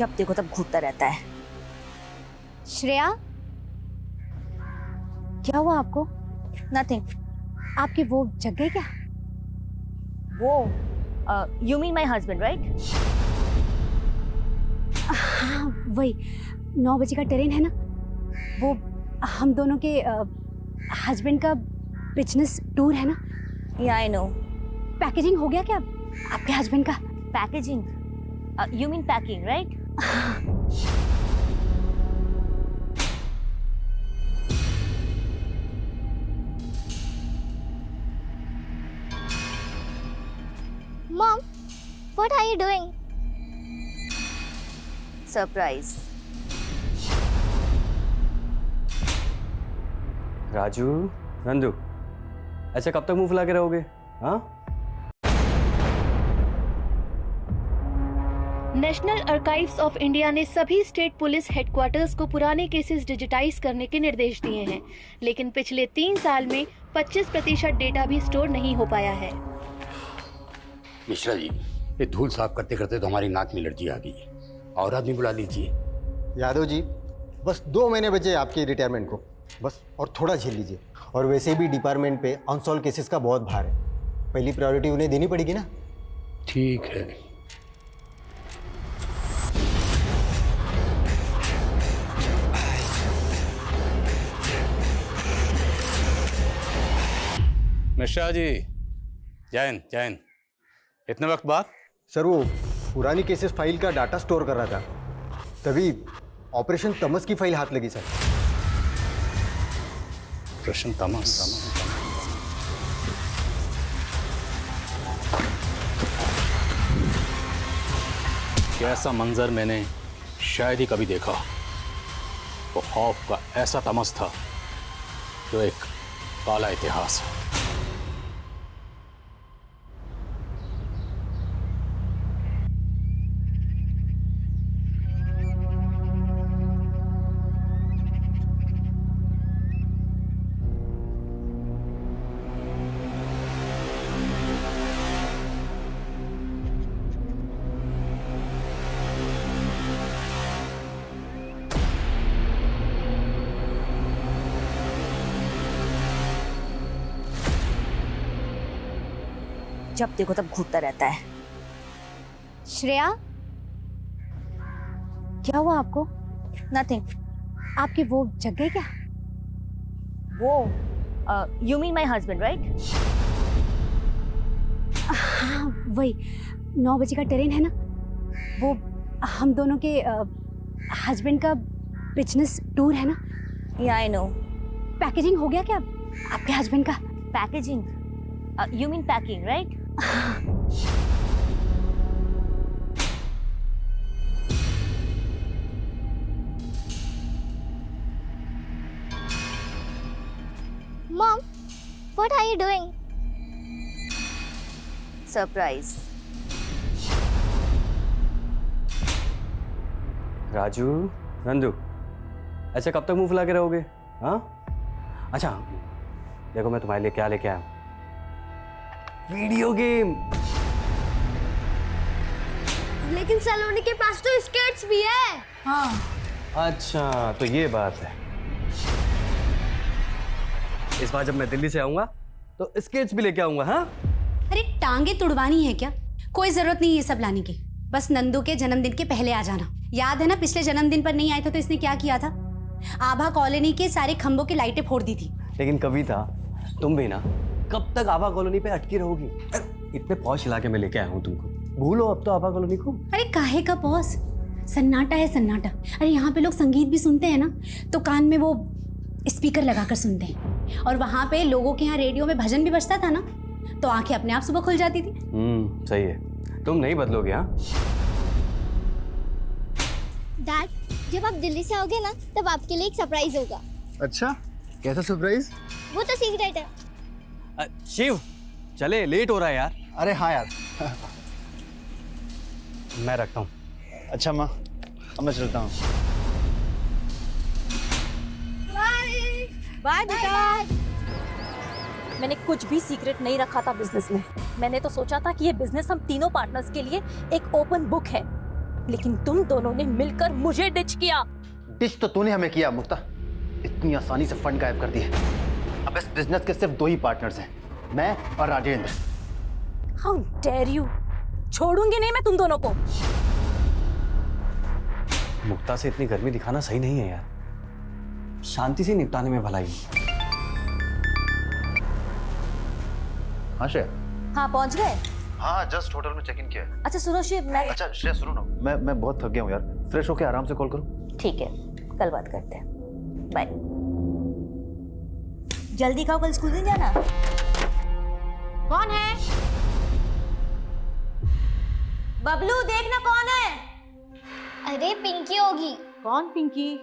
जब देखो तब घूरता रहता है। श्रेया, क्या हुआ आपको? नथिंग। आपके वो जग गए क्या? वो you mean my husband right? हाँ वही 9 बजे का ट्रेन है ना, वो हम दोनों के हस्बैंड का बिजनेस टूर है ना। या आई नो। पैकेजिंग हो गया क्या आपके हस्बैंड का? Packaging? You mean packing right? Mom, what are you doing? Surprise. Raju, Nandu, ऐसे कब तक मुंह फुला के रहोगे? हाँ? नेशनल आर्काइव्स ऑफ इंडिया ने सभी स्टेट पुलिस हेडक्वार्टर्स को पुराने केसेस डिजिटाइज करने के निर्देश दिए हैं, लेकिन पिछले 3 साल में 25% डेटा भी स्टोर नहीं हो पाया है। मिश्रा जी, ये धूल साफ करते करते तो हमारी नाक में एलर्जी आ गई है। और आदमी बुला लीजिए। यादव जी, बस 2 महीने बचे आपकी रिटायरमेंट को, बस और थोड़ा झेल लीजिए। और वैसे भी डिपार्टमेंट पे अनसॉल्व केसेस का बहुत भार है, पहली प्रायोरिटी उन्हें देनी पड़ेगी ना। ठीक है। मिश्रा जी, जैन जैन, इतने वक्त बाद? सर, वो पुरानी केसेस फाइल का डाटा स्टोर कर रहा था, तभी ऑपरेशन तमस की फाइल हाथ लगी सर। प्रश्न तमस। कैसा मंजर मैंने शायद ही कभी देखा। वो खौफ का ऐसा तमस था जो एक काला इतिहास है। जब देखो तब घूरता रहता है। श्रेया, क्या हुआ आपको? नथिंग। आपके वो जग गए क्या? वो you mean my husband right? हाँ वही 9 बजे का ट्रेन है ना, वो हम दोनों के हस्बैंड का बिजनेस टूर है ना। या आई नो। पैकेजिंग हो गया क्या आपके हस्बैंड का? Packaging? You mean packing right? Mom, what are you doing? Surprise. Raju, Nandu, ऐसे कब तक मुंह फुला के रहोगे? हाँ? अच्छा, देखो मैं तुम्हारे लिए क्या लेके आया हूँ। Video game. लेकिन सलोनी के पास तो स्केट्स भी है। हाँ। अच्छा, तो ये बात है। इस बार जब मैं दिल्ली से आऊंगा तो स्केट्स भी लेके आऊंगा। हाँ? अरे टांगे तुड़वानी है क्या? कोई जरूरत नहीं ये सब लाने की, बस नंदू के जन्मदिन के पहले आ जाना। याद है ना, पिछले जन्मदिन पर नहीं आया था तो इसने क्या किया था? आभा कॉलोनी के सारे खंभों की लाइटें फोड़ दी थी। लेकिन कविता, तुम भी ना कब तक आभा कॉलोनी पे अटकी रहोगी? इतने पॉश इलाके में लेके आया हूँ तुमको, भूलो अब तो आभा कॉलोनी को। अरे काहे का पॉस, सन्नाटा है सन्नाटा। अरे यहाँ पे लोग संगीत भी सुनते हैं ना तो कान में वो स्पीकर लगाकर सुनते हैं, और वहाँ पे लोगों के यहाँ रेडियो में भजन भी बजता था ना तो आंखें अपने आप सुबह खुल जाती थी। सही है, तुम नहीं बदलोगे। हाँ? डैड, जब आप दिल्ली से आओगे ना तब आपके लिए एक सरप्राइज होगा। अच्छा, कैसा सरप्राइज? वो तो सीक्रेट है। शिव, चले, लेट हो रहा है यार। अरे हाँ यार। मैं रखता हूँ। अच्छा माँ, अब मैं चलता हूँ। बाय बेटा। मैंने कुछ भी सीक्रेट नहीं रखा था बिजनेस में। मैंने तो सोचा था कि ये बिजनेस हम तीनों पार्टनर्स के लिए एक ओपन बुक है। लेकिन तुम दोनों ने मिलकर मुझे डिच किया। डिश तो तूने हमें किया मुक्ता, इतनी आसानी से फंड गायब कर दिए। अब इस बिजनेस के सिर्फ 2 ही पार्टनर्स हैं, मैं और राजेंद्र। हाउ डेयर यू, छोड़ूंगी नहीं मैं तुम दोनों को। मुक्ता से इतनी गर्मी दिखाना सही नहीं है यार, शांति से निपटाने में भलाई। हाँ श्रेया। हाँ पहुंच गए। हाँ जस्ट होटल में चेक इन किया है। अच्छा सुनो शिव, मैं अच्छा श्रेया सुनो ना, मैं बहुत थक गया हूँ यार, फ्रेश होके आराम से कॉल करूँ। ठीक है, कल बात करते हैं, बाय। जल्दी खाओ, कल स्कूल नहीं जाना। कौन है? बबलू देखना कौन है। अरे पिंकी होगी। कौन पिंकी?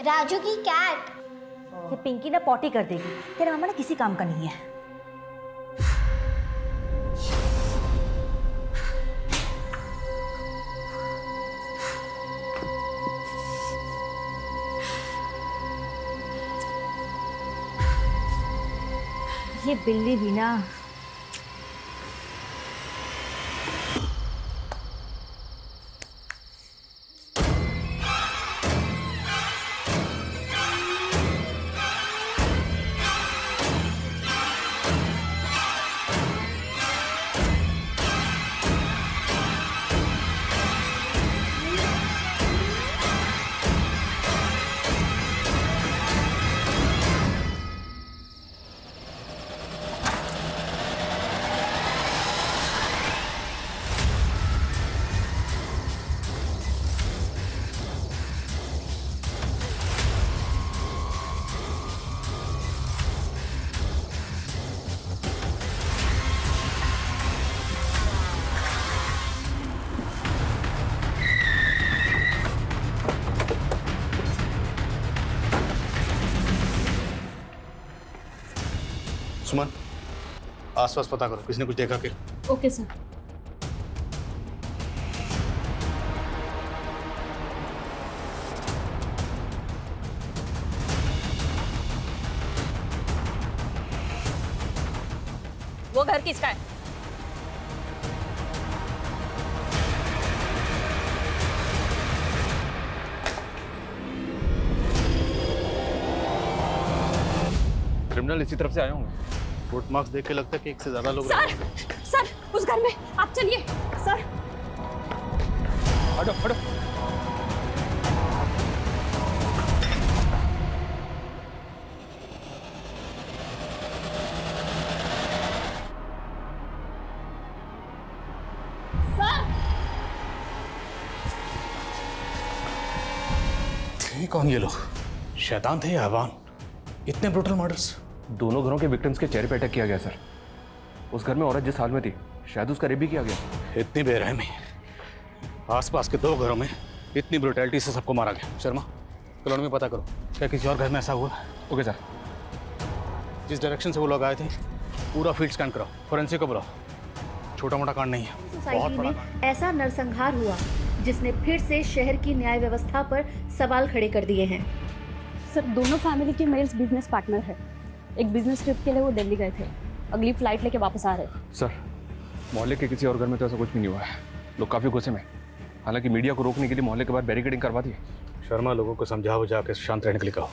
राजू की कैट। ये पिंकी ना पॉटी कर देगी, तेरा मामा ना किसी काम का नहीं है। ये बिल्ली भी ना। सुमन, आसपास पता करो, किसी ने कुछ देखा क्या? Okay sir. वो घर किसका है? क्रिमिनल इसी तरफ से आए होंगे। फुटमार्क्स देख के लगता है कि 1 से ज्यादा लोग सर, सर उस घर में आप चलिए सर। हटो हटो। थे कौन ये लोग? शैतान थे या हवान? इतने ब्रूटल मर्डर्स? दोनों घरों के विक्टिम्स के चेहरे पे अटैक किया गया सर। उस घर में औरत जिस हाल में थी, शायद उसका रेप भी किया गया। इतनी बेरहमी, आसपास के 2 घरों में इतनी ब्रुटैलिटी से सबको मारा गया। शर्मा, कॉलोनी में पता करो, क्या किसी और घर में ऐसा हुआ? Okay sir. जिस डायरेक्शन से वो लोग आए थे, पूरा फील्ड स्कैन कराओ, फोरेंसिक को बुलाओ। छोटा मोटा कांड नहीं है, बहुत सोसाइटी बड़ा में कांड। ऐसा नरसंहार हुआ जिसने फिर से शहर की न्याय व्यवस्था पर सवाल खड़े कर दिए हैं। सर दोनों फैमिली के मेल्स बिजनेस पार्टनर है। एक बिजनेस ट्रिप के लिए वो दिल्ली गए थे, अगली फ्लाइट लेके वापस आ रहे। सर मोहल्ले के किसी और घर में तो ऐसा कुछ भी नहीं हुआ है। लोग काफ़ी गुस्से में, हालांकि मीडिया को रोकने के लिए मोहल्ले के बाहर बैरिकेडिंग करवा दी। शर्मा, लोगों को समझा बुझा के शांत रहने के लिए कहो,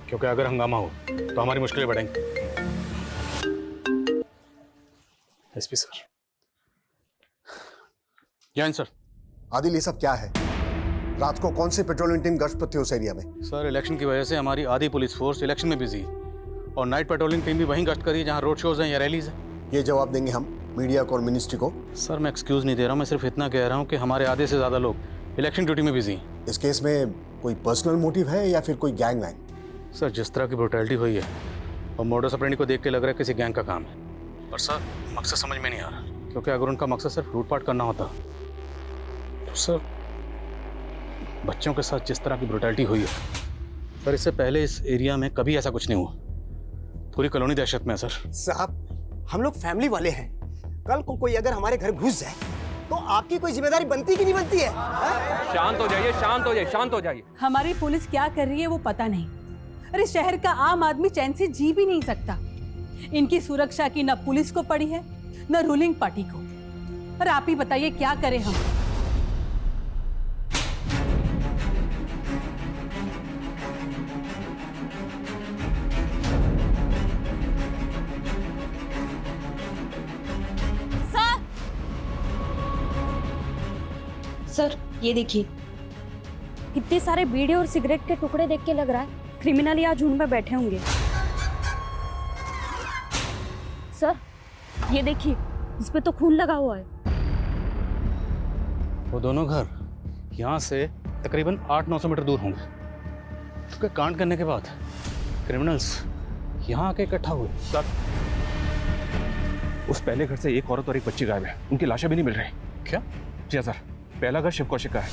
क्योंकि अगर हंगामा हो तो हमारी मुश्किलें बढ़ेंगी। SP sir. Jain sir. Adil, ये सब क्या है? रात को कौन सी पेट्रोलिंग टीम गश्त पर थी उस एरिया में? सर, इलेक्शन की वजह से हमारी आधी पुलिस फोर्स इलेक्शन में बिजी है और नाइट पेट्रोलिंग टीम भी वहीं गश्त करी है जहां रोड शोज हैं या रैलीज हैं। ये जवाब देंगे हम मीडिया को और मिनिस्ट्री को? सर, मैं एक्सक्यूज़ नहीं दे रहा हूं, मैं सिर्फ इतना कह रहा हूं कि हमारे आधे से ज़्यादा लोग इलेक्शन ड्यूटी में बिजी हैं। इस केस में कोई पर्सनल मोटिव है या फिर कोई गैंग वैंग? सर, जिस तरह की ब्रुटैलिटी हुई है और मोडस ऑपरेंडी को देख के लग रहा है किसी गैंग का काम है, पर सर मकसद समझ में नहीं आ रहा, क्योंकि अगर उनका मकसद सिर्फ लूटपाट करना होता तो सर बच्चों के साथ जिस तरह की ब्रुटैलिटी हुई है, सर इससे पहले इस एरिया में कभी ऐसा कुछ नहीं हुआ। पूरी कॉलोनी दहशत में है सर। साहब, हम लोग फैमिली वाले हैं, कल को कोई अगर हमारे घर घुस जाए तो आपकी कोई जिम्मेदारी बनती कि नहीं बनती है? शांत हो जाइए, शांत हो जाइए, शांत हो जाइए। हमारी पुलिस क्या कर रही है वो पता नहीं। अरे शहर का आम आदमी चैन से जी भी नहीं सकता। इनकी सुरक्षा की न पुलिस को पड़ी है न रूलिंग पार्टी को। और आप ही बताइए क्या करें हम? सर ये देखिए, इतने सारे बीड़ी और सिगरेट के टुकड़े देख के लग रहा है क्रिमिनल यहाँ झुंड में बैठे होंगे। सर ये देखिए, इस पे तो खून लगा हुआ है। वो दोनों घर यहाँ से तकरीबन 800-900 मीटर दूर होंगे। उसका कांड करने के बाद क्रिमिनल्स यहाँ आके इकट्ठा हुए। सर उस पहले घर से एक औरत और एक बच्ची गायब है, उनकी लाशें भी नहीं मिल रही। क्या? जी सर, पहला घर शिव कौशिक का है।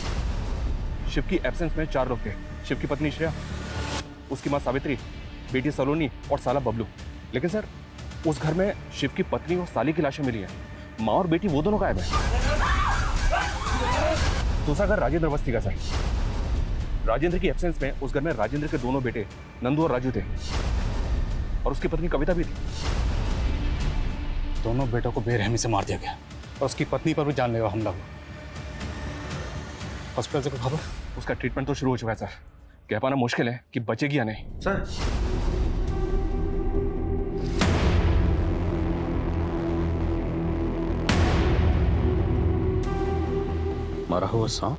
शिव की एब्सेंस में 4 लोग थे। शिव की पत्नी श्रेया, उसकी माँ सावित्री, बेटी सलोनी और साला बबलू। लेकिन सर उस घर में शिव की पत्नी और साली की लाशें मिली है, माँ और बेटी वो दोनों गायब है। दूसरा घर राजेंद्र अवस्थी का सर। राजेंद्र की एब्सेंस में उस घर में राजेंद्र के दोनों बेटे नंदू और राजू थे और उसकी पत्नी कविता भी थी। दोनों बेटों को बेरहमी से मार दिया गया और उसकी पत्नी पर भी जानलेवा हमला हुआ। हॉस्पिटल से कोई खबर? उसका ट्रीटमेंट तो शुरू हो चुका है सर, कह पाना मुश्किल है कि बचेगी या नहीं। सर मरा हुआ सांप?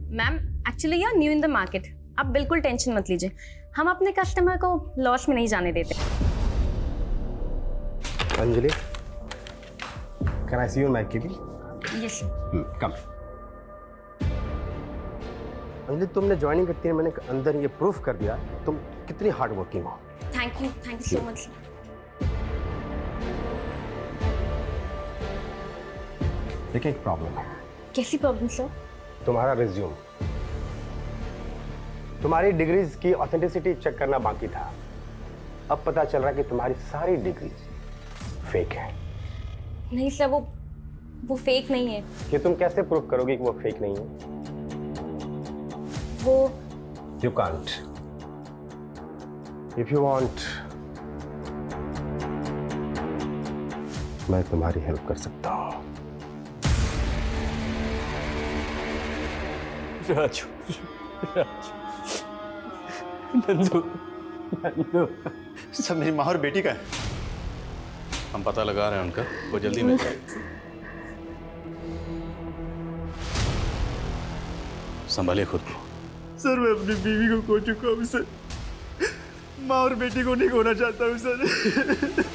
Ma'am actually you are new in the market, आप बिल्कुल टेंशन मत लीजिए, हम अपने कस्टमर को लॉस में नहीं जाने देते। Anjali, can I see your मैकेली? Yes come. अंजलि, तुमने ज्वाइनिंग के 3 महीने के अंदर ये प्रूफ कर दिया तुम कितनी हार्ड वर्किंग हो। Thank you so much. देखिए एक प्रॉब्लम है। कैसी प्रॉब्लम सर? तुम्हारा रिज्यूम, तुम्हारी डिग्रीज की ऑथेंटिसिटी चेक करना बाकी था। अब पता चल रहा है कि तुम्हारी सारी डिग्रीज फेक है। नहीं सर, वो फेक नहीं है। कि तुम कैसे प्रूव करोगे कि वो फेक नहीं है? वो you can't. If you want, मैं तुम्हारी हेल्प कर सकता हूं। राजू, नंदू, नंदू, सब मेरी माँ और बेटी का है। हम पता लगा रहे हैं उनका, वो जल्दी मिल जाए। संभालिए खुद को। सर मैं अपनी बीवी को खो चुका हूँ सर, माँ और बेटी को नहीं खोना चाहता हूँ सर।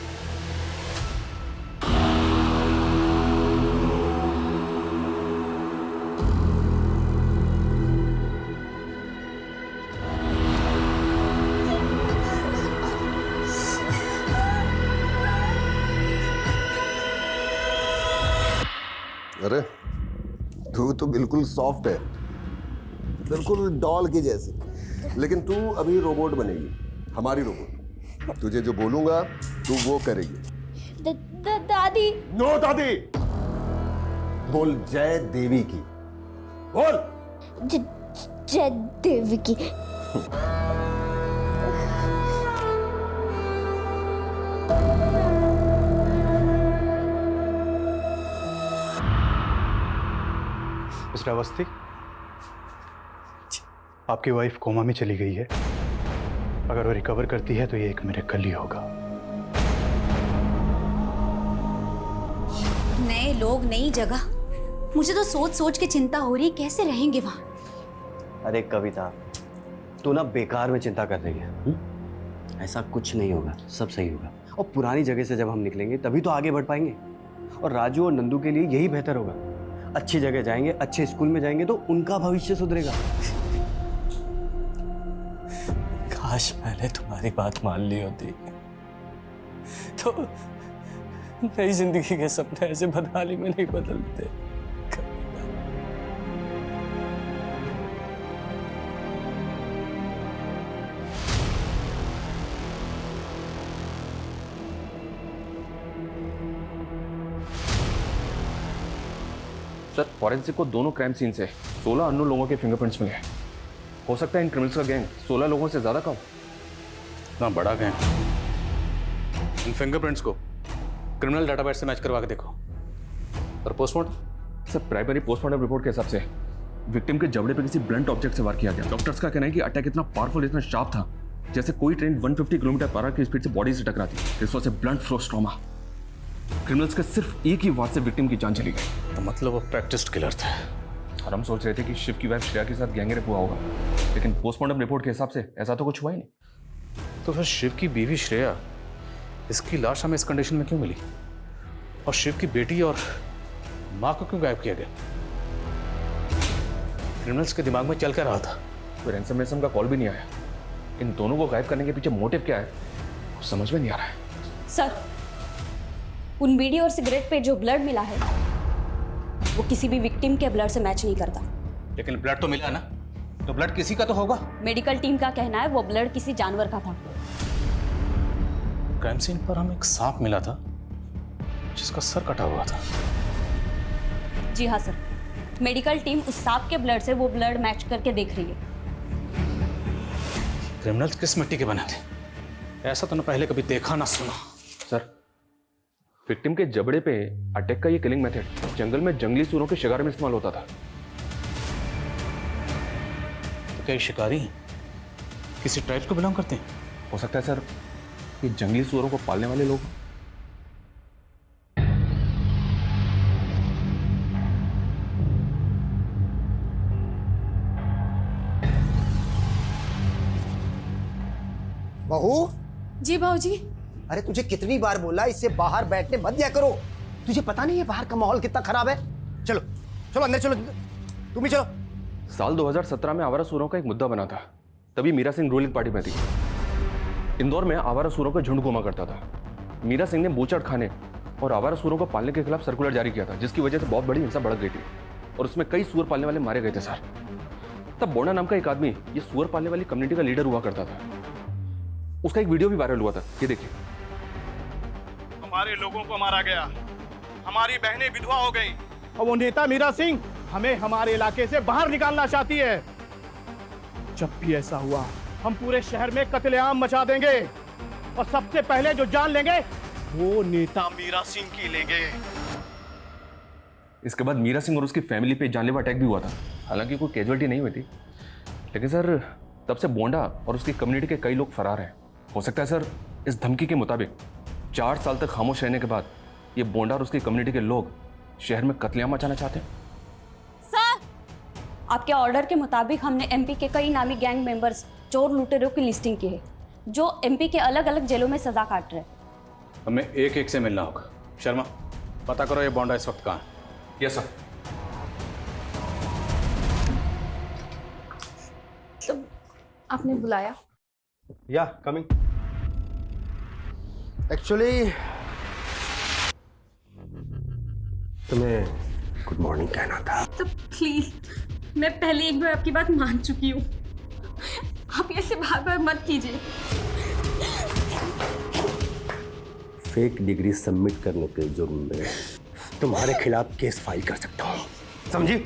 अरे तू तो बिल्कुल सॉफ्ट है, बिल्कुल डॉल की जैसी, लेकिन तू अभी रोबोट बनेगी, हमारी रोबोट। तुझे जो बोलूंगा तू वो करेगी। दादी। नो दादी, बोल जय देवी की, बोल जय देवी की। मिस्टर अवस्थी, आपकी वाइफ कोमा में चली गई है। अगर वो रिकवर करती है तो ये एक मिरेकल ही होगा। नए लोग, नई जगह, मुझे तो सोच सोच के चिंता हो रही है कैसे रहेंगे वहां। अरे कविता, तू ना बेकार में चिंता कर रही है। ऐसा कुछ नहीं होगा, सब सही होगा। और पुरानी जगह से जब हम निकलेंगे तभी तो आगे बढ़ पाएंगे। और राजू और नंदू के लिए यही बेहतर होगा। अच्छी जगह जाएंगे, अच्छे स्कूल में जाएंगे तो उनका भविष्य सुधरेगा। काश मैंने तुम्हारी बात मान ली होती तो नई जिंदगी के सपने ऐसे बदहाली में नहीं बदलते। सर फॉरेंसिक को दोनों क्राइम सीन से 16 अननोन लोगों के फिंगरप्रिंट्स मिले। हो सकता है इन क्रिमिनल्स का गैंग 16 लोगों से ज्यादा कम। इतना बड़ा गैंग। इन फिंगरप्रिंट्स को क्रिमिनल डाटाबेस से मैच करवा के देखो। और postmortem sir primary postmortem report के हिसाब से विक्टिम के जबड़े पे किसी ब्लंट ऑब्जेक्ट से वार किया गया। डॉक्टर्स का कहना है कि अटैक इतना पावरफुल, इतना शार्प था जैसे कोई ट्रेन 150 किलोमीटर पर आवर की स्पीड से बॉडी से टकराती। This was a blunt force trauma. Criminals के सिर्फ एक ही वार से विक्टिम की जान चली गई। तो मतलब वो प्रैक्टिस्ड किलर थे। और हम सोच रहे थे कि शिव की वाइफ श्रेया के साथ गैंगरेप हुआ होगा, लेकिन पोस्टमार्टम रिपोर्ट के हिसाब से ऐसा तो कुछ हुआ ही नहीं। तो फिर शिव की बीवी श्रेया, इसकी लाश हमें इस कंडीशन में क्यों मिली? और शिव की बेटी और माँ को क्यों गायब किया गया? क्रिमिनल्स के दिमाग में चल क्या रहा था? तो रैंसम का कॉल भी नहीं आया। इन दोनों को गायब करने के पीछे मोटिव क्या है कुछ समझ में नहीं आ रहा है। सर, उन बीड़ी और सिगरेट पे जो ब्लड मिला है वो किसी भी विक्टिम के ब्लड से मैच नहीं करता। लेकिन ब्लड तो मिला ना, तो ब्लड किसी का तो होगा। मेडिकल टीम का कहना है वो ब्लड किसी जानवर का था। क्राइम सीन पर हमें एक सांप मिला था जिसका सर कटा हुआ था। जी हाँ सर, मेडिकल टीम उस सांप के ब्लड से वो ब्लड मैच करके देख रही है। क्रिमिनल्स किस मिट्टी के बने थे? ऐसा तो ना पहले कभी देखा ना सुना। सर, विक्टिम के जबड़े पे अटैक का ये किलिंग मेथड जंगल में जंगली सूरों के शिकार में इस्तेमाल होता था। तो क्या ये शिकारी किसी ट्राइब को बिलोंग करते हैं? हो सकता है सर ये जंगली सूरों को पालने वाले लोग। बहू। जी भाऊजी। अरे तुझे कितनी बार बोला इससे बाहर बैठने मत दिया करो। तुझे पता नहीं है बाहर का माहौल कितना खराब है। चलो चलो अंदर चलो, तुम भी चलो। साल 2017 में आवारा सूरों का एक मुद्दा बना था। तभी मीरा सिंह रूलिंग पार्टी में थी। इंदौर में आवारा सूरों का झुंड घुमा करता था। मीरा सिंह ने बूचड़ खाने और आवारा सूरों को पालने के खिलाफ सर्कुलर जारी किया था, जिसकी वजह से बहुत बड़ी हिंसा भड़क गई थी और उसमें कई सूअर पालने वाले मारे गए थे सर। तब बोंडा नाम का एक आदमी ये सूअर पालने वाली कम्युनिटी का लीडर हुआ करता था। उसका एक वीडियो भी वायरल हुआ था, ये देखिए। हमारे लोगों को मारा गया, हमारी बहनें विधवा हो गई और वो नेता मीरा सिंह हमें हमारे इलाके से बाहर निकालना चाहती है। जब भी ऐसा हुआ हम पूरे शहर में कत्लेआम मचा देंगे और सबसे पहले जो जान लेंगे वो नेता मीरा सिंह की लेंगे। इसके बाद मीरा सिंह और उसकी फैमिली पे जानलेवा अटैक भी हुआ था। हालांकि कोई कैजुअलिटी नहीं हुई थी, लेकिन सर तब से बोंडा और उसकी कम्युनिटी के कई लोग फरार हैं। हो सकता है सर इस धमकी के मुताबिक 4 साल तक खामोश रहने के बाद ये बोंडा और उसकी कम्युनिटी के लोग शहर में कत्लेआम मचाना चाहते हैं। सर, आपके ऑर्डर के मुताबिक हमने एमपी के कई नामी गैंग मेंबर्स, चोर लुटेरों की लिस्टिंग की है जो एमपी के अलग अलग जेलों में सजा काट रहे हैं। हमें एक एक से मिलना होगा। शर्मा, पता करो ये बोंडा इस वक्त कहाँ है। Yes sir. तो आपने बुलाया? या कमिंग। एक्चुअली तुम्हें गुड मॉर्निंग कहना था। तो प्लीज, मैं पहले एक बार आपकी बात मान चुकी हूँ, आप ऐसे बार बार मत कीजिए। फेक डिग्री सबमिट करने के जुर्म में तुम्हारे खिलाफ केस फाइल कर सकता हूँ, समझी?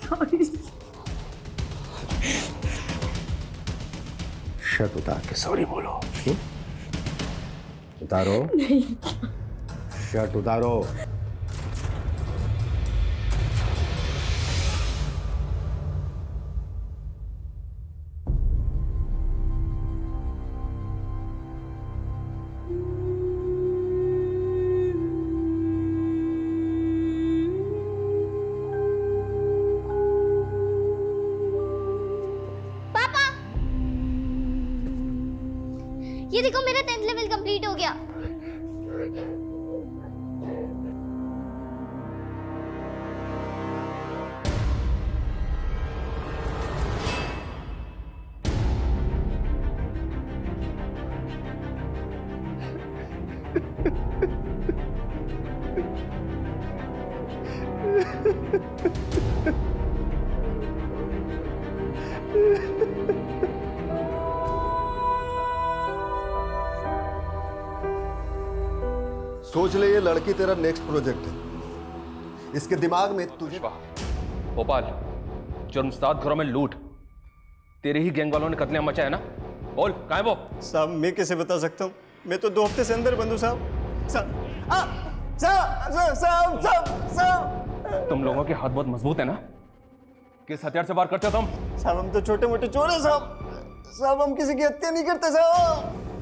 सॉरी। शर्ट उतार के सॉरी बोलो। उतारो। नहीं। शर्ट उतारो। ये देखो मेरा 10th लेवल कंप्लीट हो गया। सोच ले ये लड़की तेरा नेक्स्ट प्रोजेक्ट है। इसके दिमाग में तुझे भोपाल जुर्म 7 घरों में लूट, तेरे ही गैंग वालों ने कत्लेआम मचाया ना? बोल कहाँ है वो? साहब मैं कैसे बता सकता हूँ, मैं तो 2 हफ्ते से अंदर बंद हूँ साहब। तुम लोगों के हाथ बहुत मजबूत है ना? किस हथियार से वार करते हो तुम? साहब हम तो छोटे मोटे चोर हैं साहब हम किसी की हत्या नहीं करते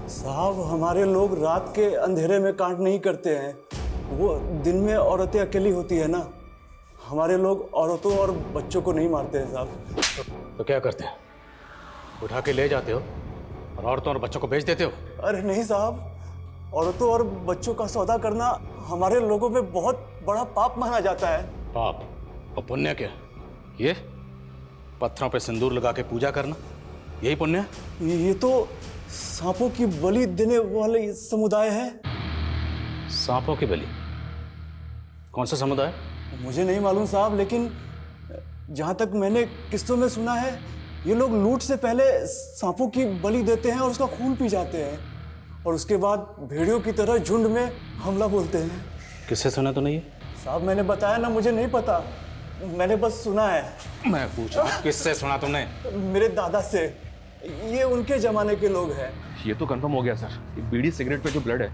साहब हमारे लोग रात के अंधेरे में कांड नहीं करते हैं, वो दिन में औरतें अकेली होती है ना, हमारे लोग औरतों और बच्चों को नहीं मारते हैं साहब। तो क्या करते हैं? उठा के ले जाते हो और औरतों और बच्चों को बेच देते हो? अरे नहीं साहब, औरतों और बच्चों का सौदा करना हमारे लोगों में बहुत बड़ा पाप माना जाता है। पाप और पुण्य क्या? ये पत्थरों पे सिंदूर लगा के पूजा करना, यही पुण्य है? ये तो सांपों की बलि देने वाले समुदाय है। सांपों की बलि? कौन सा समुदाय? मुझे नहीं मालूम साहब, लेकिन जहाँ तक मैंने किस्सों में सुना है, ये लोग लूट से पहले सांपों की बलि देते हैं और उसका खून पी जाते हैं, और उसके बाद भेड़ियों की तरह झुंड में हमला बोलते हैं। किससे सुना तो नहीं है? साहब मैंने बताया ना, मुझे नहीं पता, मैंने बस सुना है। मैं पूछा किससे सुना तुमने? मेरे दादा से। ये उनके जमाने के लोग हैं। ये तो कंफर्म हो गया सर, ये बीड़ी सिगरेट पे जो ब्लड है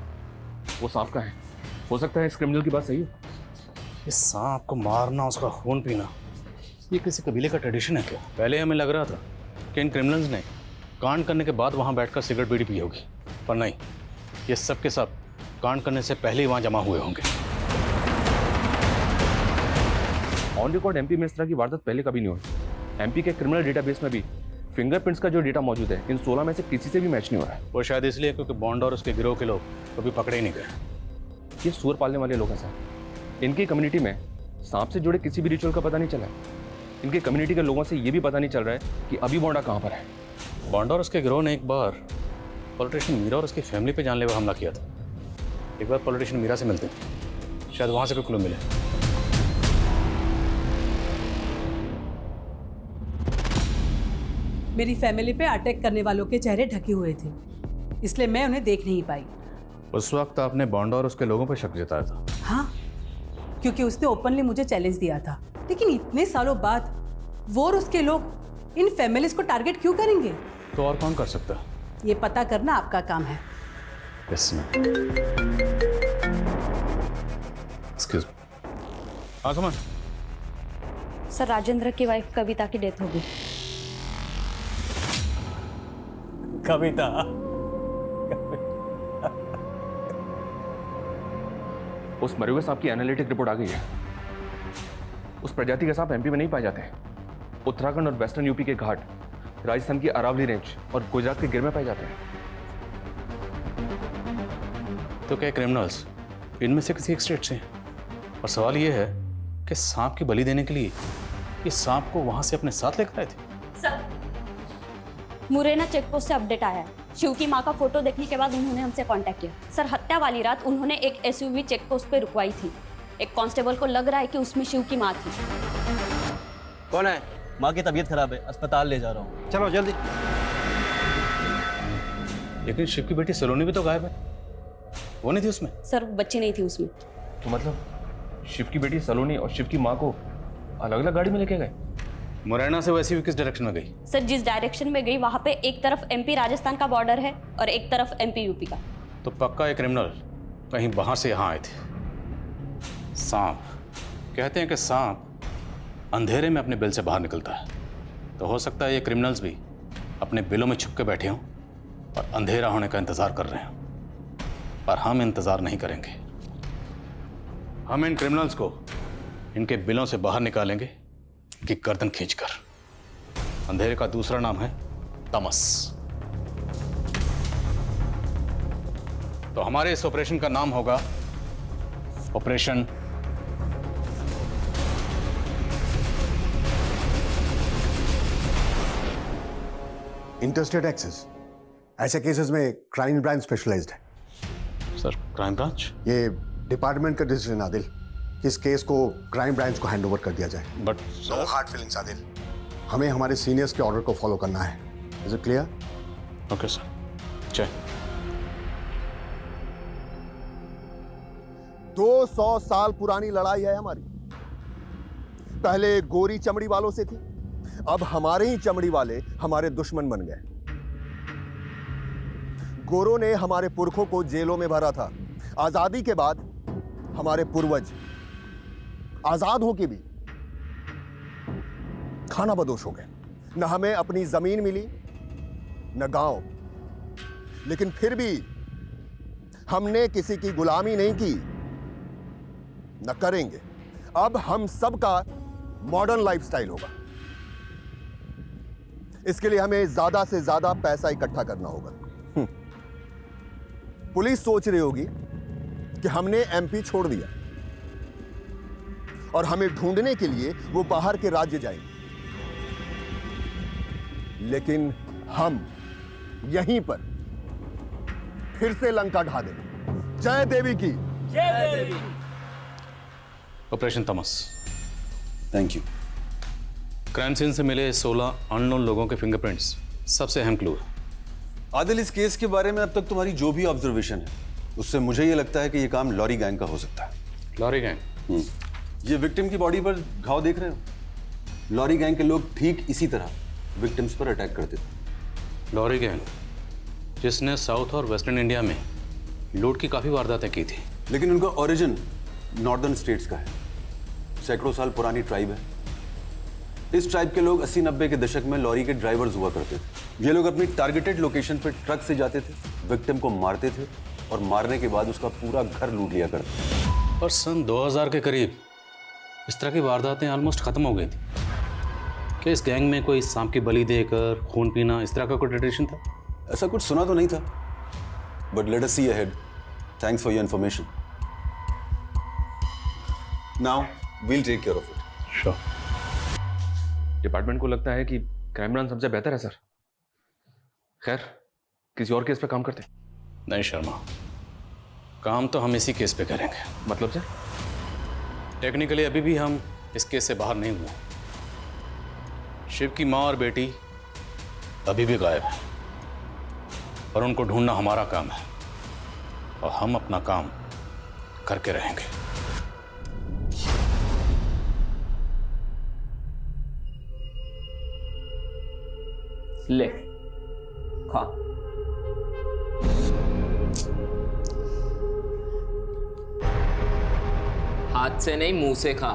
वो सांप का है। हो सकता है इस क्रिमिनल की बात सही हो। ये सांप को मारना, उसका खून पीना, ये किसी कबीले का ट्रेडिशन है क्या? पहले हमें लग रहा था कि इन क्रिमिनल्स ने कांड करने के बाद वहाँ बैठकर सिगरेट बीड़ी पी होगी, पर नहीं, ये सब के सब कांड करने से पहले ही वहाँ जमा हुए होंगे। ऑन रिकॉर्ड एमपी में इस तरह की वारदात पहले कभी नहीं हुई। एमपी के क्रिमिनल डेटाबेस में भी फिंगरप्रिंट्स का जो डेटा मौजूद है, इन 16 में से किसी से भी मैच नहीं हो रहा है। वो शायद इसलिए क्योंकि बॉन्ड और उसके गिरोह के लोग कभी पकड़े ही नहीं गए। ये सूअर पालने वाले लोग हैं सर। इनकी कम्युनिटी में सांप से जुड़े किसी भी रिचुअल का पता नहीं चला है। इनकी कम्युनिटी के लोगों से ये भी पता नहीं चल रहा है कि अभी बॉन्डा कहाँ पर है। बॉन्डा और उसके गिरोह ने एक बार पॉलिटिशियन मीरा और उसकी फैमिली पे जानलेवा हमला किया था। एक बार पॉलिटिशियन मीरा से मिलते हैं, शायद वहाँ से कोई क्लू मिले। मेरी फैमिली पे अटैक करने वालों के चेहरे ढके हुए थे, इसलिए मैं उन्हें देख नहीं पाई। उस वक्त आपने बॉन्डा और उसके लोगों पर शक जताया था? हाँ, क्योंकि उसने ओपनली मुझे चैलेंज दिया था। लेकिन इतने सालों बाद वो और उसके लोग इन फैमिलीज को टारगेट क्यों करेंगे? तो और कौन कर सकता? ये पता करना आपका काम है। एक्सक्यूज। हाँ सुमन। सर, राजेंद्र की वाइफ कविता की डेथ हो गई। कविता? उस मरे हुए सांप की एनालिटिक रिपोर्ट आ गई है। उस प्रजाति के सांप एमपी में नहीं पाए जाते। उत्तराखंड और वेस्टर्न यूपी के घाट, राजस्थान की अरावली रेंज और गुजरात के गिर में पाए जाते हैं। तो क्या क्रिमिनल्स इनमें से किसी एक स्टेट से? और सवाल यह है कि सांप की बलि देने के लिए ये सांप को वहां से अपने साथ लेकर आए थे? सर, मुरैना चेकपोस्ट से अपडेट आया है। शिव की मां का फोटो देखने के बाद उन्होंने हमसे कांटेक्ट किया। सर, हत्या वाली रात उन्होंने एक एसयूवी चेकपोस्ट पे रुकवाई थी। एक कांस्टेबल को लग रहा है कि उसमें शिव की मां थी। कौन है? माँ की तबीयत खराब है, अस्पताल ले जा रहा हूँ। चलो जल्दी। लेकिन शिव की बेटी सलोनी भी तो गायब है, वो नहीं थी उसमें? सर, बच्ची नहीं थी उसमें। तो मतलब शिव की बेटी सलोनी और शिव की माँ को अलग अलग गाड़ी में लेके गए? मुरैना से वैसी भी किस डायरेक्शन में गई? सर, जिस डायरेक्शन में गई वहां पे एक तरफ एमपी राजस्थान का बॉर्डर है और एक तरफ एमपी यूपी का। तो पक्का एक क्रिमिनल कहीं वहां से यहाँ आए थे। सांप, कहते हैं कि सांप अंधेरे में अपने बिल से बाहर निकलता है, तो हो सकता है ये क्रिमिनल्स भी अपने बिलों में छुप के बैठे हों और अंधेरा होने का इंतजार कर रहे हों। पर हम इंतजार नहीं करेंगे। हम इन क्रिमिनल्स को इनके बिलों से बाहर निकालेंगे कि गर्दन खींचकर। अंधेरे का दूसरा नाम है तमस। तो हमारे इस ऑपरेशन का नाम होगा ऑपरेशन इंटरस्टेट एक्सेस। ऐसे केसेस में क्राइम ब्रांच स्पेशलाइज्ड है। Sir, crime branch? ये डिपार्टमेंट का डिसीजन आदिल कि इस केस को क्राइम ब्रांच को हैंड ओवर कर दिया जाए। But no hard feelings Adil, हमें हमारे सीनियर्स के ऑर्डर को फॉलो करना है। Is it clear? Okay sir. चल। 200 साल पुरानी लड़ाई है हमारी। पहले गोरी चमड़ी वालों से थी, अब हमारे ही चमड़ी वाले हमारे दुश्मन बन गए। गोरों ने हमारे पुरखों को जेलों में भरा था। आजादी के बाद हमारे पूर्वज आजाद हो के भी खाना बदोश हो गए। न हमें अपनी जमीन मिली न गांव, लेकिन फिर भी हमने किसी की गुलामी नहीं की, न करेंगे। अब हम सबका मॉडर्न लाइफस्टाइल होगा। इसके लिए हमें ज्यादा से ज्यादा पैसा इकट्ठा करना होगा। पुलिस सोच रही होगी कि हमने एमपी छोड़ दिया और हमें ढूंढने के लिए वो बाहर के राज्य जाएंगे, लेकिन हम यहीं पर फिर से लंका ढा देंगे। जय देवी की जय देवी। Operation Tamas. Thank you. Crime scene से मिले 16 अननोन लोगों के फिंगरप्रिंट्स सबसे अहम क्लू है। आदिल, इस केस के बारे में अब तक तुम्हारी जो भी ऑब्जर्वेशन है उससे मुझे ये लगता है कि ये काम लॉरी गैंग का हो सकता है। Lorry gang? ये विक्टिम की बॉडी पर घाव देख रहे हो? लॉरी गैंग के लोग ठीक इसी तरह विक्टिम्स पर अटैक करते थे। लॉरी गैंग जिसने साउथ और वेस्टर्न इंडिया में लूट की काफ़ी वारदातें की थी। लेकिन उनका ओरिजिन नॉर्दर्न स्टेट्स का है। सैकड़ों साल पुरानी ट्राइब है। इस ट्राइब के लोग 80-90 के दशक में लॉरी के ड्राइवर्स हुआ करते थे। ये लोग अपनी टारगेटेड लोकेशन पर ट्रक से जाते थे, विक्टिम को मारते थे और मारने के बाद उसका पूरा घर लूट लिया करते थे। और सन 2000 के करीब इस तरह की वारदातें ऑलमोस्ट खत्म हो गई थी। क्या इस गैंग में कोई सांप की बलि देकर खून पीना इस तरह का कोई ट्रेडिशन था? ऐसा कुछ सुना तो नहीं था, but let us see ahead. Thanks for your information. Now we'll take care of it. Sure. Department को लगता है कि क्राइम ब्रांच सबसे बेहतर है सर। खैर, किसी और केस पे काम करते? नहीं शर्मा, काम तो हम इसी केस पे करेंगे। मतलब सर? टेक्निकली अभी भी हम इस केस से बाहर नहीं हुए। शिव की माँ और बेटी अभी भी गायब है और उनको ढूंढना हमारा काम है और हम अपना काम करके रहेंगे। ले खा। हाथ से नहीं, मुंह से खा।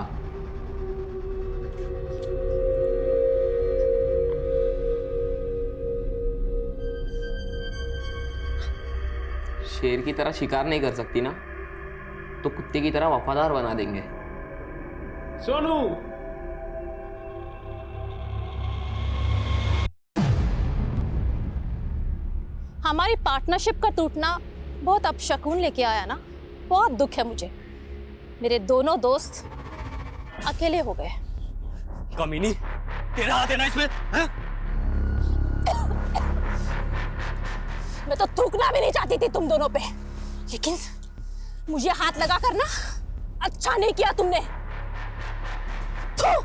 शेर की तरह शिकार नहीं कर सकती ना, तो कुत्ते की तरह वफादार बना देंगे। सोनू, हमारी पार्टनरशिप का टूटना बहुत अपशकुन लेके आया ना। बहुत दुख है मुझे। मेरे दोनों दोस्त अकेले हो गए। कमीनी, तेरा हाथ है ना इसमें? हैं? मैं तो थूकना भी नहीं चाहती थी तुम दोनों पे, लेकिन मुझे हाथ लगा कर ना अच्छा नहीं किया तुमने। थू!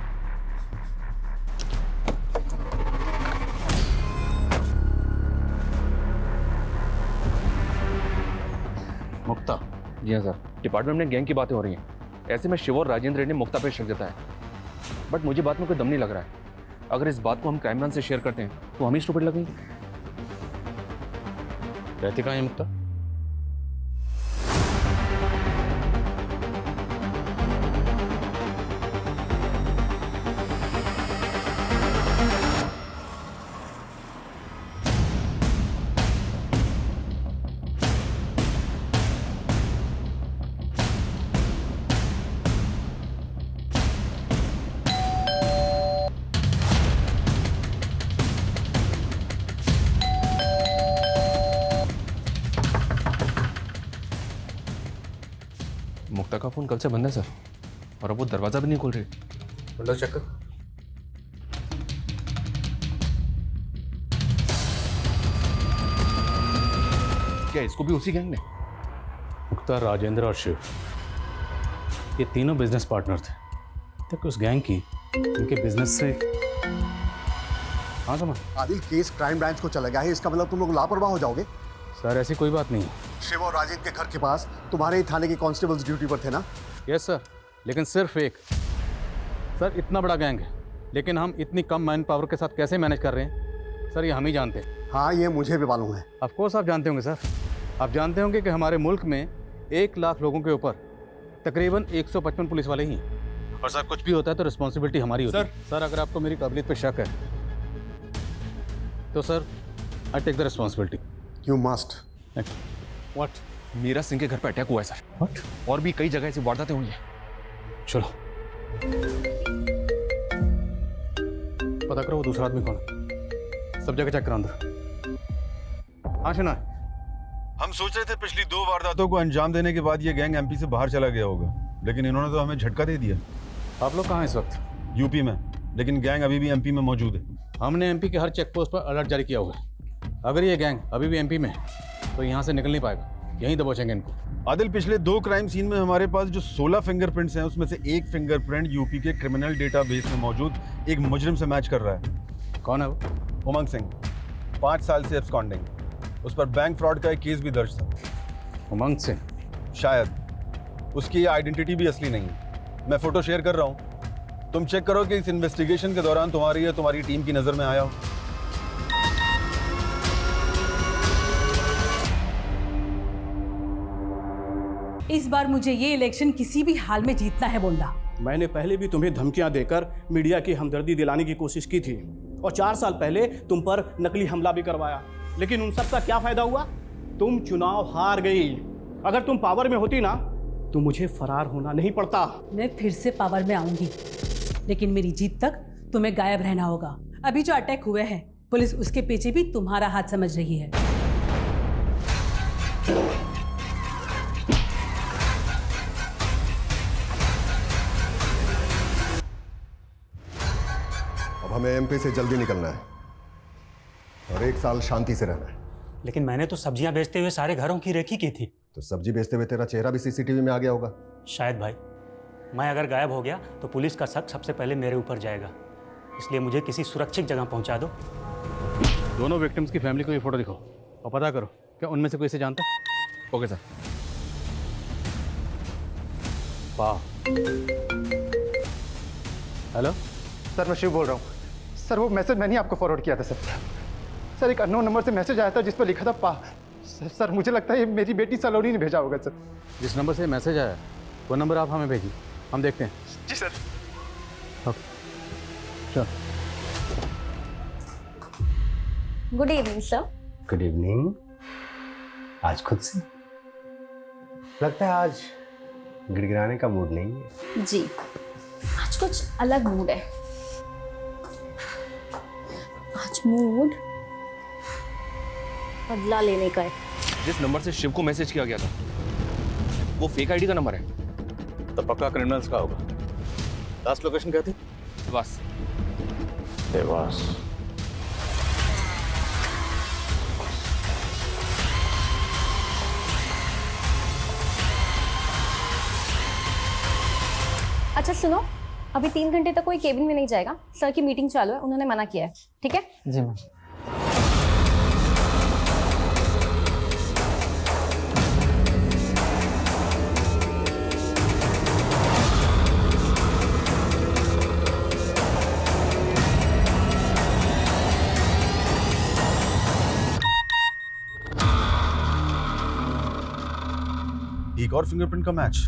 मुक्ता? जी हाँ सर, डिपार्टमेंट में गैंग की बातें हो रही हैं। ऐसे में शिव और राजेंद्र ने मुक्ता पे शक जताया, बट मुझे बात में कोई दम नहीं लग रहा है। अगर इस बात को हम क्राइम ब्रांच से शेयर करते हैं तो हम ही स्टूपिड लगेंगे। रहती कहाँ है मुक्ता? मुक्ता का फोन कल से बंद है सर, और अब वो दरवाजा भी नहीं खोल रही। विंडो चेक कर। क्या इसको भी उसी गैंग ने? मुक्ता, राजेंद्र और शिव, ये तीनों बिजनेस पार्टनर थे। तक उस गैंग की उनके बिजनेस से हाँ समझ। आदिल, केस क्राइम ब्रांच को चला गया है, इसका मतलब तुम लोग लापरवाह हो जाओगे। सर ऐसी कोई बात नहीं है। शिव और राजेंद्र के घर के पास तुम्हारे ही थाने के कांस्टेबल्स ड्यूटी पर थे ना? यस सर, लेकिन सिर्फ एक। सर इतना बड़ा गैंग है, लेकिन हम इतनी कम मैन पावर के साथ कैसे मैनेज कर रहे हैं सर, ये हम ही जानते हैं। हाँ, ये मुझे भी मालूम है। ऑफ कोर्स आप जानते होंगे सर। आप जानते होंगे कि हमारे मुल्क में 1 लाख लोगों के ऊपर तकरीबन 155 पुलिस वाले ही हैं। और सर कुछ भी होता है तो रिस्पॉन्सिबिलिटी हमारी होती है। सर अगर आपको मेरी काबिलियत पे शक है तो sir I take the responsibility. You must. What? Meera Singh के घर पे अटैक हुआ है सर। व्हाट? और भी कई जगह ऐसी वारदातें हुई हैं। चलो पता करो वो दूसरा आदमी कौन है। सब जगह चेक करो अंदर। हाँ सुना। हम सोच रहे थे पिछली 2 वारदातों को अंजाम देने के बाद ये गैंग एमपी से बाहर चला गया होगा, लेकिन इन्होंने तो हमें झटका दे दिया। आप लोग कहाँ हैं इस वक्त? यूपी में, लेकिन गैंग अभी भी एमपी में मौजूद है। हमने एमपी के हर चेक पोस्ट पर अलर्ट जारी किया हुआ है। अगर ये गैंग अभी भी एमपी में है तो यहाँ से निकल नहीं पाएगा, यहीं दबोचेंगे इनको। आदिल, पिछले 2 क्राइम सीन में हमारे पास जो 16 फिंगरप्रिंट्स हैं उसमें से एक फिंगरप्रिंट यूपी के क्रिमिनल डेटाबेस में मौजूद एक मुजरिम से मैच कर रहा है। कौन है वो? उमंग सिंह, 5 साल से एब्सकॉन्डिंग। उस पर बैंक फ्रॉड का एक केस भी दर्ज था। उमंग सिंह? शायद। उसकी आइडेंटिटी भी असली नहीं है। मैं फोटो शेयर कर रहा हूँ, तुम चेक करो कि इस इन्वेस्टिगेशन के दौरान तुम्हारी या तुम्हारी टीम की नजर में आया हो। इस बार मुझे ये इलेक्शन किसी भी हाल में जीतना है बोंडा। मैंने पहले भी तुम्हें धमकियां देकर मीडिया की हमदर्दी दिलाने की कोशिश की थी और 4 साल पहले तुम पर नकली हमला भी करवाया, लेकिन उन सब का क्या फायदा हुआ? तुम चुनाव हार गई। अगर तुम पावर में होती ना तो मुझे फरार होना नहीं पड़ता। मैं फिर से पावर में आऊंगी, लेकिन मेरी जीत तक तुम्हें गायब रहना होगा। अभी जो अटैक हुए हैं पुलिस उसके पीछे भी तुम्हारा हाथ समझ रही है। अब हमें एमपी से जल्दी निकलना है और 1 साल शांति से रहना है। लेकिन मैंने तो सब्जियां बेचते हुए सारे घरों की रेखी की थी। तो सब्जी बेचते हुए तेरा चेहरा भी सीसीटीवी में आ गया होगा। शायद भाई, मैं अगर गायब हो गया तो पुलिस का शक सबसे पहले मेरे ऊपर जाएगा, इसलिए मुझे किसी सुरक्षित जगह पहुंचा दो। दोनों विक्टिम्स की फैमिली को ये फोटो दिखाओ और पता करो क्या उनमें से कोई इसे जानता है। Okay sir. वाह। हेलो सर, मैं शिव बोल रहा हूँ। सर, वो मैसेज मैंने आपको फॉरवर्ड किया था सर। एक अननोन नंबर से मैसेज आया था जिस पर लिखा था पा। सर, मुझे लगता है ये मेरी बेटी सलोनी ने भेजा होगा सर। जिस नंबर से मैसेज आया वो नंबर आप हमें भेजिए, हम देखते हैं। जी सर। चल। Good evening sir. Good evening. आज खुद से लगता है आज गिड़गिड़ाने का मूड नहीं है। जी, आज कुछ अलग मूड है। आज मूड बदला लेने का है। जिस नंबर से शिव को मैसेज किया गया था वो फेक आईडी का नंबर है। तो पक्का क्रिमिनल्स का होगा। लास्ट लोकेशन क्या थी? बस देवास। अच्छा सुनो, अभी 3 घंटे तक कोई केबिन में नहीं जाएगा। सर की मीटिंग चालू है, उन्होंने मना किया है। ठीक है जी मैम। एक और फिंगरप्रिंट का मैच।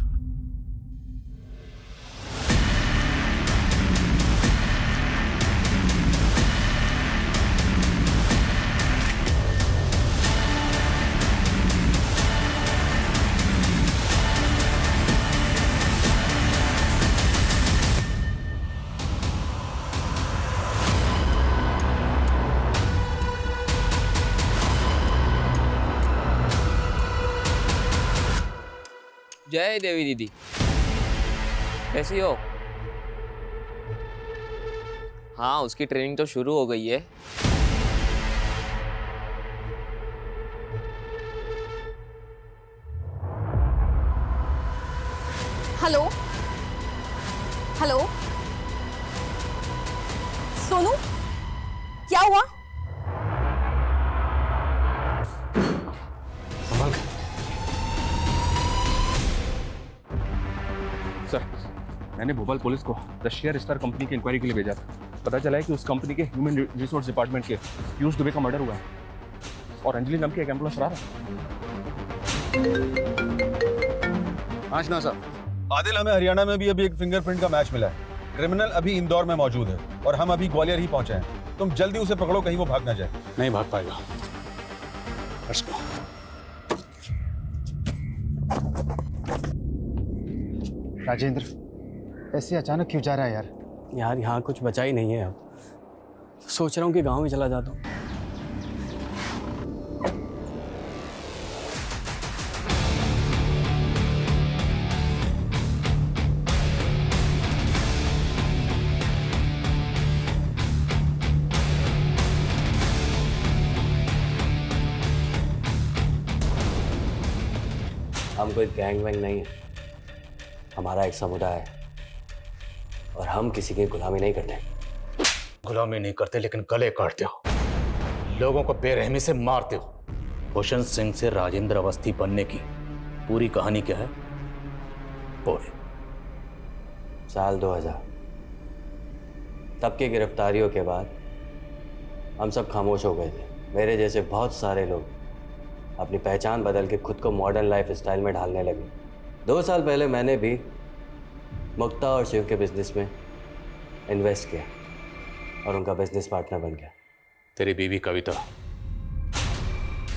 जय देवी दीदी, कैसी हो? हाँ, उसकी ट्रेनिंग तो शुरू हो गई है। हेलो हेलो, सोनू, क्या हुआ? सर, मैंने भोपाल पुलिस को द शेयर स्टार कंपनी की इंक्वायरी के लिए भेजा था। पता चला है कि उस कंपनी के ह्यूमन रिसोर्स डिपार्टमेंट के पीयूष दुबे का मर्डर हुआ है और अंजलि नाम की एक एम्प्लॉय फरार है। हाँ शना साहब, आदिल, हमें हरियाणा में भी अभी एक फिंगरप्रिंट का मैच मिला है। क्रिमिनल अभी इंदौर में मौजूद है और हम अभी ग्वालियर ही पहुंचे हैं। तुम जल्दी उसे पकड़ो, कहीं वो भाग ना जाए। नहीं भाग पाएगा। Let's go. राजेंद्र, ऐसे अचानक क्यों जा रहा है यार? यार यहाँ कुछ बचा ही नहीं है अब। सोच रहा हूँ कि गांव में चला जाता हूँ। हम कोई गैंग वैंग नहीं है, हमारा एक समुदाय है और हम किसी की गुलामी नहीं करते। गुलामी नहीं करते लेकिन गले काटते हो, लोगों को बेरहमी से मारते हो। भूषण सिंह से राजेंद्र अवस्थी बनने की पूरी कहानी क्या है? बोल। साल 2000, तब की गिरफ्तारियों के बाद हम सब खामोश हो गए थे। मेरे जैसे बहुत सारे लोग अपनी पहचान बदल के खुद को मॉडर्न लाइफ स्टाइल में ढालने लगे। 2 साल पहले मैंने भी मुक्ता और शिव के बिजनेस में इन्वेस्ट किया और उनका बिजनेस पार्टनर बन गया। तेरी बीवी कविता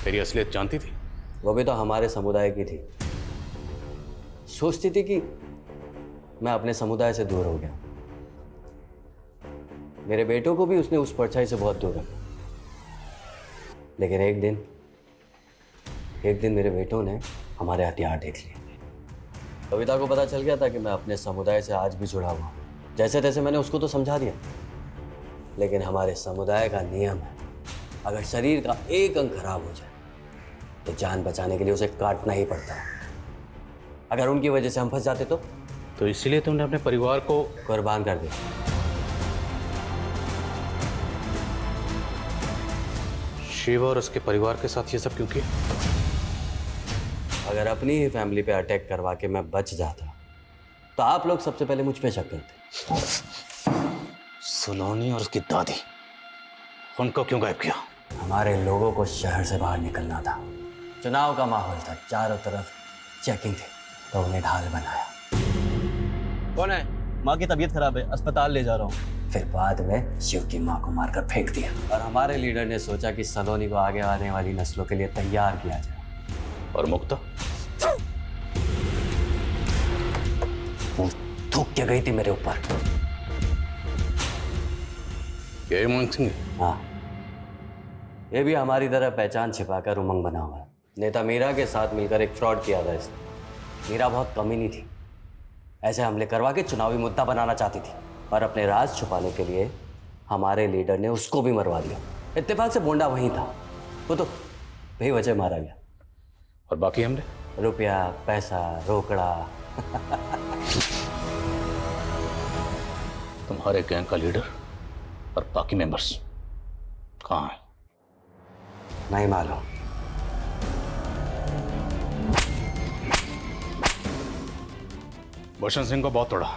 तेरी असलियत जानती थी? वो भी तो हमारे समुदाय की थी। सोचती थी कि मैं अपने समुदाय से दूर हो गया। मेरे बेटों को भी उसने उस परछाई से बहुत दूर रखा। लेकिन एक दिन मेरे बेटों ने हमारे हथियार देख लिए। कविता को पता चल गया था कि मैं अपने समुदाय से आज भी जुड़ा हुआ हूँ। जैसे तैसे मैंने उसको तो समझा दिया, लेकिन हमारे समुदाय का नियम है, अगर शरीर का एक अंग खराब हो जाए तो जान बचाने के लिए उसे काटना ही पड़ता है। अगर उनकी वजह से हम फंस जाते तो इसलिए तुमने अपने परिवार को कुर्बान कर दिया। शिव और उसके परिवार के साथ ये सब क्यों किया? अगर अपनी ही फैमिली पे अटैक करवा के मैं बच जाता तो आप लोग सबसे पहले मुझ पे शक करते। सलोनी और उसकी दादी, उनको क्यों गायब किया? हमारे लोगों को शहर से बाहर निकलना था। चुनाव का माहौल था, चारों तरफ चेकिंग थी, तो उन्हें ढाल बनाया। कौन है? माँ की तबीयत खराब है, अस्पताल ले जा रहा हूँ। फिर बाद में शिव की माँ को मारकर फेंक दिया और हमारे लीडर ने सोचा कि सलोनी को आगे आने वाली नस्लों के लिए तैयार किया जाए। और मुक्ता वो थूक के गई थी मेरे ऊपर। यही उमंग सिंह? हाँ, ये भी हमारी तरह पहचान छिपाकर उमंग बना हुआ है। नेता मीरा के साथ मिलकर एक फ्रॉड किया था इसने। मीरा बहुत कमीनी थी, ऐसे हमले करवा के चुनावी मुद्दा बनाना चाहती थी और अपने राज छुपाने के लिए हमारे लीडर ने उसको भी मरवा दिया। इत्तेफाक से बोंडा वहीं था, वो तो बेवजह मारा गया। और बाकी हमले? रुपया, पैसा, रोकड़ा। तुम्हारे गैंग का लीडर और बाकी मेंबर्स कहाँ हैं? नहीं मालूम। भूषण सिंह को बहुत तोड़ा,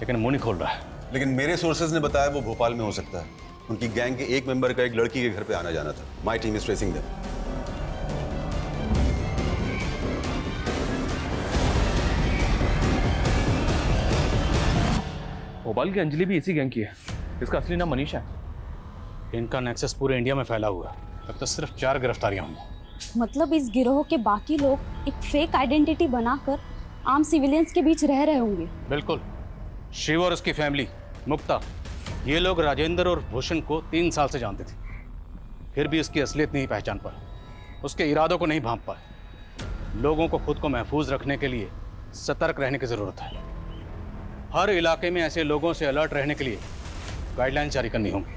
लेकिन मुंह नहीं खोल रहा है। लेकिन मेरे सोर्सेज ने बताया वो भोपाल में हो सकता है। उनकी गैंग के एक मेंबर का एक लड़की के घर पे आना जाना था। My team is tracing them. Bhopal की अंजलि भी इसी गैंग की है। इसका असली नाम मनीषा है। इनका नेक्सस पूरे इंडिया में फैला हुआ है। अब तक सिर्फ 4 गिरफ्तारियां हुई। मतलब इस गिरोह के बाकी लोग एक फेक आइडेंटिटी बनाकर आम सिविलियंस के बीच रह रहे होंगे। बिल्कुल। शिव और उसकी फैमिली मुक्ता, ये लोग राजेंद्र और भूषण को 3 साल से जानते थे, फिर भी उसकी असलियत नहीं पहचान पाए, उसके इरादों को नहीं भांप पाए। लोगों को खुद को महफूज रखने के लिए सतर्क रहने की जरूरत है। हर इलाके में ऐसे लोगों से अलर्ट रहने के लिए गाइडलाइन जारी करनी होंगी।